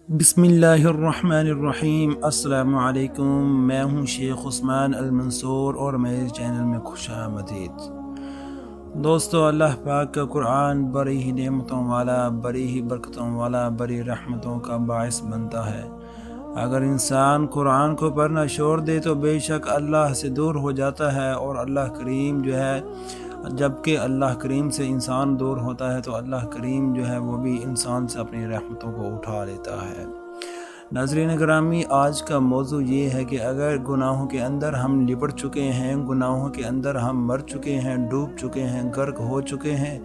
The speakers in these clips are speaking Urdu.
بسم اللہ الرحمن الرحیم۔ السلام علیکم، میں ہوں شیخ عثمان المنصور اور میرے چینل میں خوش آمدید۔ دوستو، اللہ پاک کا قرآن بڑی ہی نعمتوں والا، بڑی ہی برکتوں والا، بڑی رحمتوں کا باعث بنتا ہے۔ اگر انسان قرآن کو پڑھنا چھوڑ دے تو بے شک اللہ سے دور ہو جاتا ہے، اور اللہ کریم جو ہے، جبکہ اللہ کریم سے انسان دور ہوتا ہے تو اللہ کریم جو ہے وہ بھی انسان سے اپنی رحمتوں کو اٹھا لیتا ہے۔ ناظرین گرامی، آج کا موضوع یہ ہے کہ اگر گناہوں کے اندر ہم لپٹ چکے ہیں، گناہوں کے اندر ہم مر چکے ہیں، ڈوب چکے ہیں، غرق ہو چکے ہیں،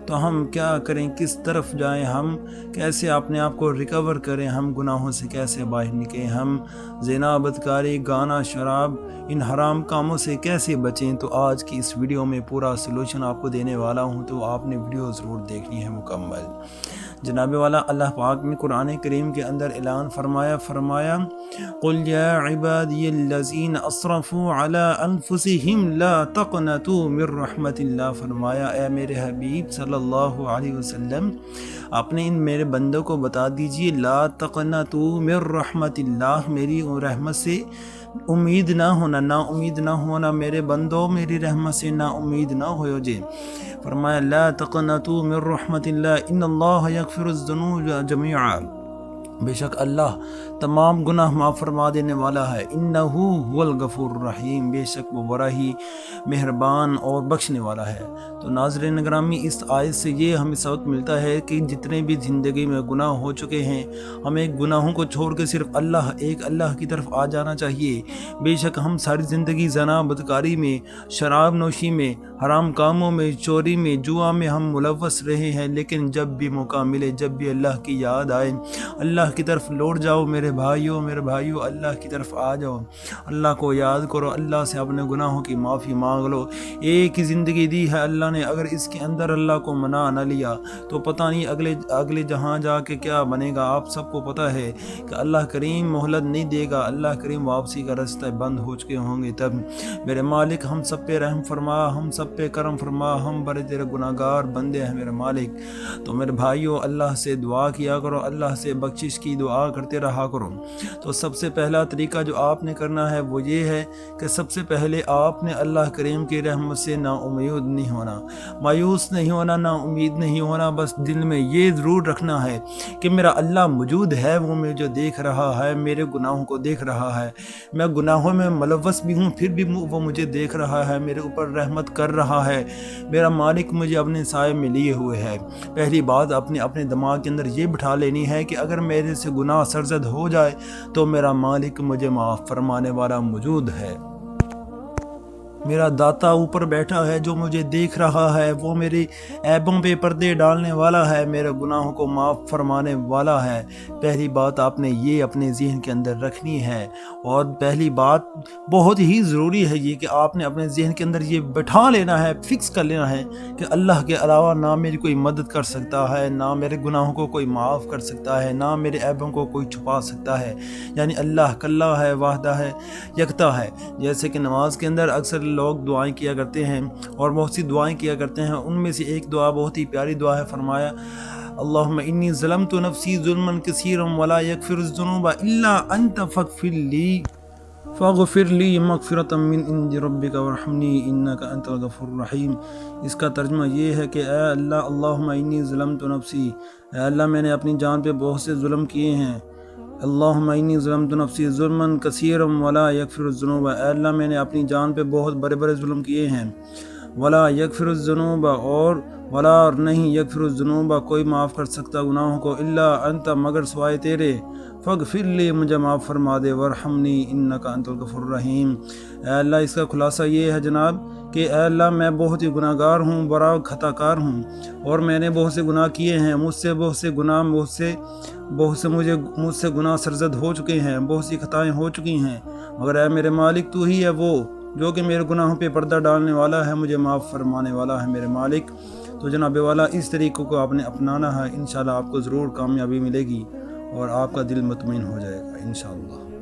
تو ہم کیا کریں، کس طرف جائیں، ہم کیسے اپنے آپ کو ریکور کریں، ہم گناہوں سے کیسے باہر نکلیں، ہم زنا، بدکاری، گانا، شراب، ان حرام کاموں سے کیسے بچیں۔ تو آج کی اس ویڈیو میں پورا سلوشن آپ کو دینے والا ہوں، تو آپ نے ویڈیو ضرور دیکھنی ہے مکمل۔ جناب والا، اللہ پاک نے قرآن کریم کے اندر اعلان فرمایا قُلْ يَا عِبَادِيَ الَّذِينَ أَسْرَفُوا عَلَىٰ أَنفُسِهِمْ لَا تَقْنَطُوا مِن رَحْمَةِ اللَّهِ، فرمایا اے میرے حبیب صلی اللہ علیہ وسلم، اپنے ان میرے بندوں کو بتا دیجئے، لا تقنطوا من رحمت اللہ، میری رحمت سے امید نہ ہونا، نا امید نہ ہونا، میرے بندوں میری رحمت سے نا امید نہ ہو جے۔ فرمایا لا تقنطوا من رحمت اللہ ان اللہ یغفر الذنوب جميعا، بے شک اللہ تمام گناہ معاف فرما دینے والا ہے، انہ هو الغفور الرحیم، بے شک وہ بڑا ہی مہربان اور بخشنے والا ہے۔ تو ناظرین گرامی، اس آیت سے یہ ہمیں سبق ملتا ہے کہ جتنے بھی زندگی میں گناہ ہو چکے ہیں، ہمیں گناہوں کو چھوڑ کے صرف ایک اللہ کی طرف آ جانا چاہیے۔ بے شک ہم ساری زندگی زنا، بدکاری میں، شراب نوشی میں، حرام کاموں میں، چوری میں، جوا میں ہم ملوث رہے ہیں، لیکن جب بھی موقع ملے، جب بھی اللہ کی یاد آئے، اللہ کی طرف لوٹ جاؤ میرے بھائیوں، اللہ کی طرف آ جاؤ، اللہ کو یاد کرو، اللہ سے اپنے گناہوں کی معافی مانگ لو۔ ایک ہی زندگی دی ہے اللہ نے، اگر اس کے اندر اللہ کو منا نہ لیا تو پتہ نہیں اگلے جہاں جا کے کیا بنے گا۔ آپ سب کو پتہ ہے کہ اللہ کریم مہلت نہیں دے گا، اللہ کریم واپسی کا رستہ بند ہو چکے ہوں گے۔ تب میرے مالک ہم سب پہ رحم فرما، ہم سب پہ کرم فرما، ہم بڑے تیرے گناہگار بندے ہیں میرے مالک۔ تو میرے بھائیوں، اللہ سے دعا کیا کرو، اللہ سے بخشش کی دعا کرتے رہا کرو۔ تو سب سے پہلا طریقہ جو آپ نے کرنا ہے وہ یہ ہے کہ سب سے پہلے آپ نے اللہ کریم کی رحمت سے نا امید نہیں ہونا، مایوس نہیں ہونا، نا امید نہیں ہونا۔ بس دل میں یہ ضرور رکھنا ہے کہ میرا اللہ موجود ہے، وہ مجھے جو دیکھ رہا ہے، میرے گناہوں کو دیکھ رہا ہے، میں گناہوں میں ملوث بھی ہوں پھر بھی وہ مجھے دیکھ رہا ہے، میرے اوپر رحمت کر رہا ہے، میرا مالک مجھے اپنے سائے میں لیے ہوئے ہے۔ پہلی بات اپنے دماغ کے اندر یہ بٹھا لینی ہے کہ اگر میرے سے گناہ سرزد ہو جائے تو میرا مالک مجھے معاف فرمانے والا موجود ہے، میرا داتا اوپر بیٹھا ہے جو مجھے دیکھ رہا ہے، وہ میرے عیبوں پہ پردے ڈالنے والا ہے، میرے گناہوں کو معاف فرمانے والا ہے۔ پہلی بات آپ نے یہ اپنے ذہن کے اندر رکھنی ہے، اور پہلی بات بہت ہی ضروری ہے یہ کہ آپ نے اپنے ذہن کے اندر یہ بٹھا لینا ہے، فکس کر لینا ہے کہ اللہ کے علاوہ نہ میری کوئی مدد کر سکتا ہے، نہ میرے گناہوں کو کوئی معاف کر سکتا ہے، نہ میرے عیبوں کو کوئی چھپا سکتا ہے۔ یعنی اللہ کلا ہے، واحدہ ہے، یکتا ہے۔ جیسے کہ نماز کے اندر اکثر لوگ دعائیں کیا کرتے ہیں اور بہت سی دعائیں کیا کرتے ہیں، ان میں سے ایک دعا بہت ہی پیاری دعا ہے، فرمایا اللہم انی ظلمت نفسی ظلما کثیرا ولا یغفر الذنوب الا انت فاغفر لی مغفرۃ من عند ربک وارحمنی انک انت الغفور الرحیم۔ اس کا ترجمہ یہ ہے کہ اے اللہ، اللہم انی ظلمت نفسی، اے اللہ میں نے اپنی جان پہ بہت سے ظلم کیے ہیں، اللہم انی ظلمت نفسی ظلما کثیرا ولا یغفر الذنوب، اے اللہ میں نے اپنی جان پہ بہت بڑے بڑے ظلم کیے ہیں، ولا یغفر الذنوب، اور ولا نہیں، یغفر الذنوب کوئی معاف کر سکتا گناہوں کو، الا انت مگر سوائے تیرے، فاغفر لی مجھے معاف فرما دے، وارحمنی انک انت الغفور الرحیم۔ اے اللہ، اس کا خلاصہ یہ ہے جناب کہ اے اللہ میں بہت ہی گناہ گار ہوں، بڑا خطا کار ہوں، اور میں نے بہت سے گناہ کیے ہیں، مجھ سے بہت سے گناہ سرزد ہو چکے ہیں، بہت سی خطائیں ہو چکی ہیں، مگر اے میرے مالک تو ہی ہے وہ جو کہ میرے گناہوں پہ پردہ ڈالنے والا ہے، مجھے معاف فرمانے والا ہے میرے مالک۔ تو جناب والا، اس طریقے کو آپ نے اپنانا ہے، انشاءاللہ آپ کو ضرور کامیابی ملے گی اور آپ کا دل مطمئن ہو جائے گا انشاءاللہ۔